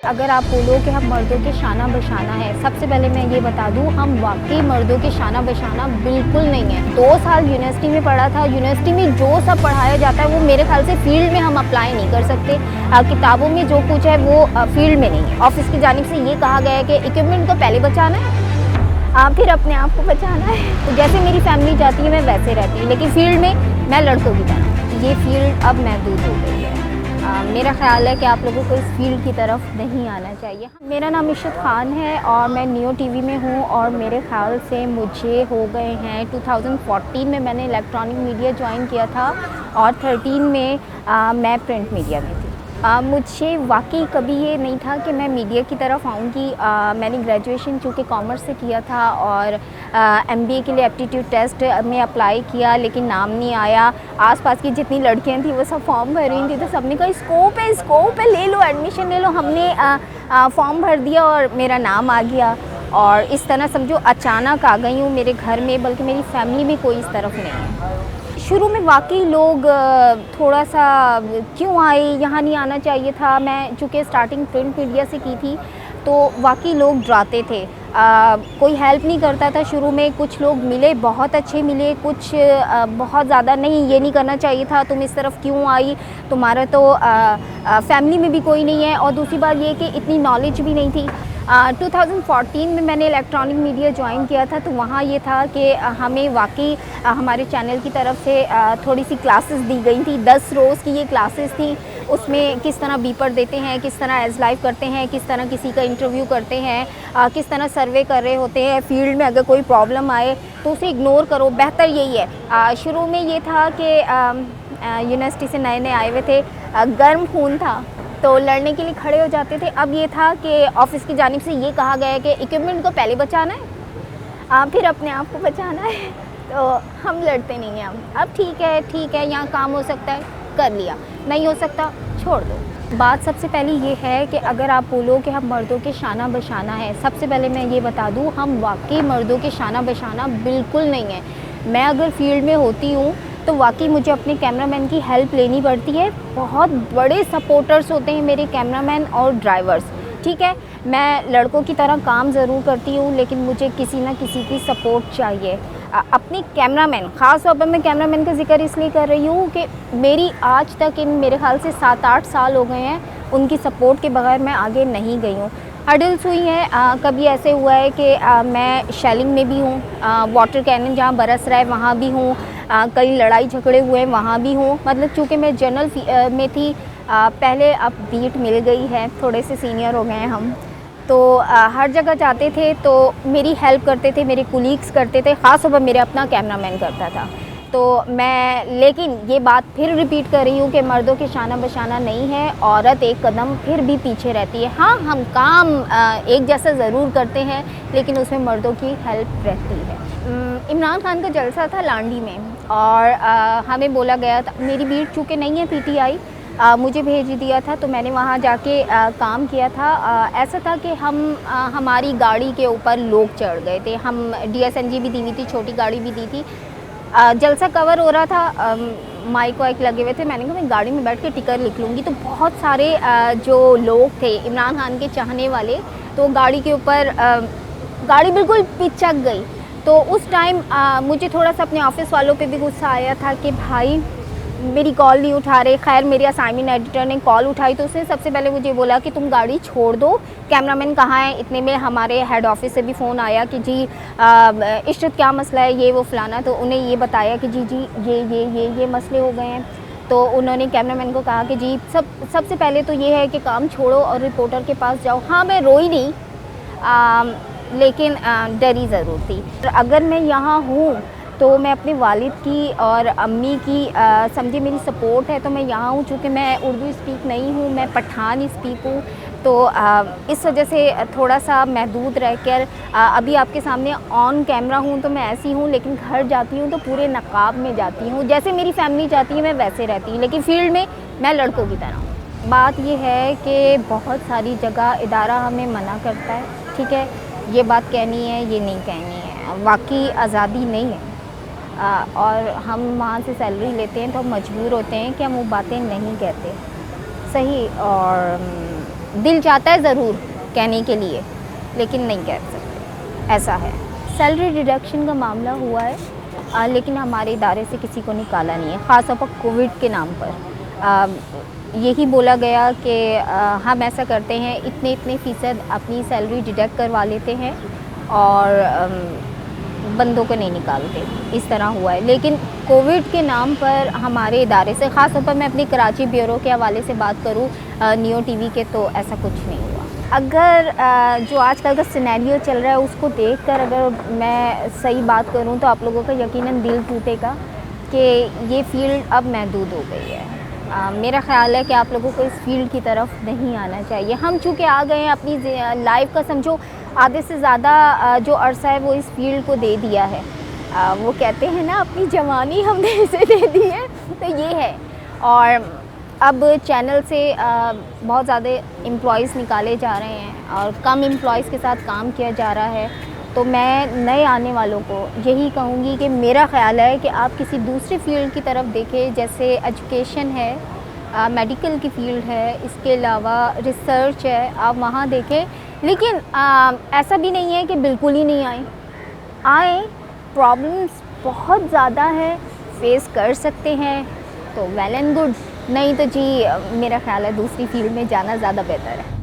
अगर आप बोलो कि हम मर्दों के शाना बशाना है, सबसे पहले मैं ये बता दूं, हम वाकई मर्दों के शाना बशाना बिल्कुल नहीं है। 2 साल यूनिवर्सिटी में पढ़ा था। यूनिवर्सिटी में जो सब पढ़ाया जाता है वो मेरे ख्याल से फील्ड में हम अप्लाई नहीं कर सकते। किताबों में जो कुछ है वो फील्ड में नहीं है। ऑफिस की जानिब से ये कहा गया है कि इक्विपमेंट को पहले बचाना है, फिर अपने आप को बचाना है। तो जैसे मेरी फैमिली जाती है मैं वैसे रहती हूँ, लेकिन फील्ड में मैं लड़कों की तरह। ये फील्ड अब महदूद हो गई है। मेरा ख्याल है कि आप लोगों को इस फील्ड की तरफ नहीं आना चाहिए। मेरा नाम इशरत ख़ान है और मैं नियो टीवी में हूँ और मेरे ख्याल से मुझे हो गए हैं 2014 में मैंने इलेक्ट्रॉनिक मीडिया ज्वाइन किया था और 13 में मैं प्रिंट मीडिया में थी। मुझे वाकई कभी ये नहीं था कि मैं मीडिया की तरफ आऊँगी। मैंने ग्रेजुएशन चूँकि कॉमर्स से किया था और एमबीए के लिए एप्टीट्यूड टेस्ट में अप्लाई किया, लेकिन नाम नहीं आया। आसपास की जितनी लड़कियां थी वो सब फॉर्म भर रही थी, तो सबने कहा स्कोप है, ले लो, एडमिशन ले लो। हमने फॉर्म भर दिया और मेरा नाम आ गया और इस तरह समझो अचानक आ गई हूँ मेरे घर में, बल्कि मेरी फैमिली में कोई इस तरफ नहीं है। शुरू में वाकई लोग थोड़ा सा क्यों आए, यहाँ नहीं आना चाहिए था। मैं चूँकि स्टार्टिंग प्रिंट मीडिया से की थी तो वाकई लोग डराते थे। कोई हेल्प नहीं करता था शुरू में। कुछ लोग मिले, बहुत अच्छे मिले, कुछ बहुत ज़्यादा नहीं, ये नहीं करना चाहिए था, तुम इस तरफ क्यों आई, तुम्हारा तो फैमिली में भी कोई नहीं है। और दूसरी बात ये कि इतनी नॉलेज भी नहीं थी। 2014 में मैंने इलेक्ट्रॉनिक मीडिया ज्वाइन किया था, तो वहाँ ये था कि हमें वाकई हमारे चैनल की तरफ से थोड़ी सी क्लासेस दी गई थी। 10 रोज़ की ये क्लासेस थी। उसमें किस तरह बीपर देते हैं, किस तरह एज लाइव करते हैं, किस तरह किसी का इंटरव्यू करते हैं, किस तरह सर्वे कर रहे होते हैं। फील्ड में अगर कोई प्रॉब्लम आए तो उसे इग्नोर करो, बेहतर यही है। शुरू में ये था कि यूनिवर्सिटी से नए नए आए हुए थे, गर्म खून था तो लड़ने के लिए खड़े हो जाते थे। अब ये था कि ऑफिस की जानिब से ये कहा गया है कि इक्विपमेंट को पहले बचाना है, फिर अपने आप को बचाना है। तो हम लड़ते नहीं हैं। अब ठीक है, यहाँ काम हो सकता है कर लिया, नहीं हो सकता छोड़ दो। बात सबसे पहले ये है कि अगर आप बोलो कि हम मर्दों के शाना बशाना है, सबसे पहले मैं ये बता दूँ, हम वाकई मर्दों के शाना बशाना बिल्कुल नहीं है। मैं अगर फील्ड में होती हूँ तो वाकई मुझे अपने कैमरामैन की हेल्प लेनी पड़ती है। बहुत बड़े सपोर्टर्स होते हैं मेरे कैमरामैन और ड्राइवर्स, ठीक है। मैं लड़कों की तरह काम ज़रूर करती हूँ, लेकिन मुझे किसी ना किसी की सपोर्ट चाहिए। अपने कैमरामैन, ख़ास तौर पर मैं कैमरामैन का जिक्र इसलिए कर रही हूँ कि मेरी आज तक मेरे ख्याल से 7-8 साल हो गए हैं, उनकी सपोर्ट के बगैर मैं आगे नहीं गई हूँ। हर्डल्स हुई हैं, कभी ऐसे हुआ है कि मैं शेलिंग में भी हूँ, वाटर कैनन जहाँ बरस रहा है वहाँ भी हूँ, कई लड़ाई झगड़े हुए हैं वहाँ भी हूँ। मतलब चूँकि मैं जनरल में थी पहले, अब बीट मिल गई है, थोड़े से सीनियर हो गए हैं हम, तो हर जगह जाते थे तो मेरी हेल्प करते थे, मेरे कुलीग्स करते थे, ख़ास तौर पर मेरे अपना कैमरामैन करता था। तो मैं लेकिन ये बात फिर रिपीट कर रही हूँ कि मर्दों के शाना बशाना नहीं है, औरत एक कदम फिर भी पीछे रहती है। हाँ, हम काम एक जैसा ज़रूर करते हैं, लेकिन उसमें मर्दों की हेल्प रहती है। इमरान खान का जलसा था लांडी में और हमें बोला गया था, मेरी बीट चूँकि नहीं है पीटीआई, मुझे भेज दिया था, तो मैंने वहाँ जाके काम किया था। ऐसा था कि हमारी गाड़ी के ऊपर लोग चढ़ गए थे। हम डीएसएनजी भी दी हुई थी, छोटी गाड़ी भी दी थी। जलसा कवर हो रहा था, माइक वाइक लगे हुए थे। मैंने कहा मैं गाड़ी में बैठ के टिकट लिख लूँगी। तो बहुत सारे जो लोग थे इमरान खान के चाहने वाले, तो गाड़ी के ऊपर गाड़ी बिल्कुल पिचक गई। तो उस टाइम मुझे थोड़ा सा अपने ऑफिस वालों पे भी गुस्सा आया था कि भाई मेरी कॉल नहीं उठा रहे। खैर मेरे असाइनमेंट एडिटर ने कॉल उठाई, तो उसने सबसे पहले मुझे बोला कि तुम गाड़ी छोड़ दो, कैमरामैन कहाँ है। इतने में हमारे हेड ऑफिस से भी फ़ोन आया कि जी इशरत क्या मसला है, ये वो फलाना। तो उन्हें ये बताया कि जी ये मसले हो गए हैं। तो उन्होंने कैमरामैन को कहा कि जी सबसे पहले तो ये है कि काम छोड़ो और रिपोर्टर के पास जाओ। हाँ, मैं रोई नहीं, लेकिन डरी ज़रूर थी। अगर मैं यहाँ हूँ तो मैं अपने वालिद की और अम्मी की समझे मेरी सपोर्ट है, तो मैं यहाँ हूँ। चूँकि मैं उर्दू स्पीक नहीं हूँ, मैं पठान स्पीक हूँ, तो इस वजह से थोड़ा सा महदूद रहकर अभी आपके सामने ऑन कैमरा हूँ तो मैं ऐसी हूँ, लेकिन घर जाती हूँ तो पूरे नकाब में जाती हूँ। जैसे मेरी फैमिली जाती है मैं वैसे रहती हूँ, लेकिन फील्ड में मैं लड़कों की तरह हूँ। बात ये है कि बहुत सारी जगह इदारा हमें मना करता है, ठीक है, ये बात कहनी है, ये नहीं कहनी है, वाकई आज़ादी नहीं है। और हम वहाँ से सैलरी लेते हैं तो हम मजबूर होते हैं कि हम वो बातें नहीं कहते, सही। और दिल चाहता है ज़रूर कहने के लिए, लेकिन नहीं कह सकते, ऐसा है। सैलरी डिडक्शन का मामला हुआ है, लेकिन हमारे इदारे से किसी को निकाला नहीं है, ख़ास तौर पर कोविड के नाम पर। यही बोला गया कि हम ऐसा करते हैं, इतने इतने फ़ीसद अपनी सैलरी डिडक्ट करवा लेते हैं और बंदों को नहीं निकालते, इस तरह हुआ है। लेकिन कोविड के नाम पर हमारे इदारे से, ख़ास तौर पर मैं अपनी कराची ब्यूरो के हवाले से बात करूँ, नियो टीवी के, तो ऐसा कुछ नहीं हुआ। अगर जो आजकल का सिनेरियो चल रहा है उसको देखकर अगर मैं सही बात करूँ तो आप लोगों का यकीनन दिल टूटेगा कि ये फ़ील्ड अब महदूद हो गई है। मेरा ख़्याल है कि आप लोगों को इस फील्ड की तरफ नहीं आना चाहिए। हम चूँकि आ गए हैं, अपनी लाइफ का समझो आधे से ज़्यादा जो अरसा है वो इस फील्ड को दे दिया है। वो कहते हैं ना, अपनी जवानी हमने इसे दे दी है, तो ये है। और अब चैनल से बहुत ज़्यादा एम्प्लॉइज़ निकाले जा रहे हैं और कम एम्प्लॉइज़ के साथ काम किया जा रहा है। तो मैं नए आने वालों को यही कहूँगी कि मेरा ख़्याल है कि आप किसी दूसरी फ़ील्ड की तरफ देखें, जैसे एजुकेशन है, मेडिकल की फ़ील्ड है, इसके अलावा रिसर्च है, आप वहाँ देखें। लेकिन ऐसा भी नहीं है कि बिल्कुल ही नहीं आए, प्रॉब्लम्स बहुत ज़्यादा है, फेस कर सकते हैं तो वेल एंड गुड, नहीं तो जी मेरा ख़्याल है दूसरी फ़ील्ड में जाना ज़्यादा बेहतर है।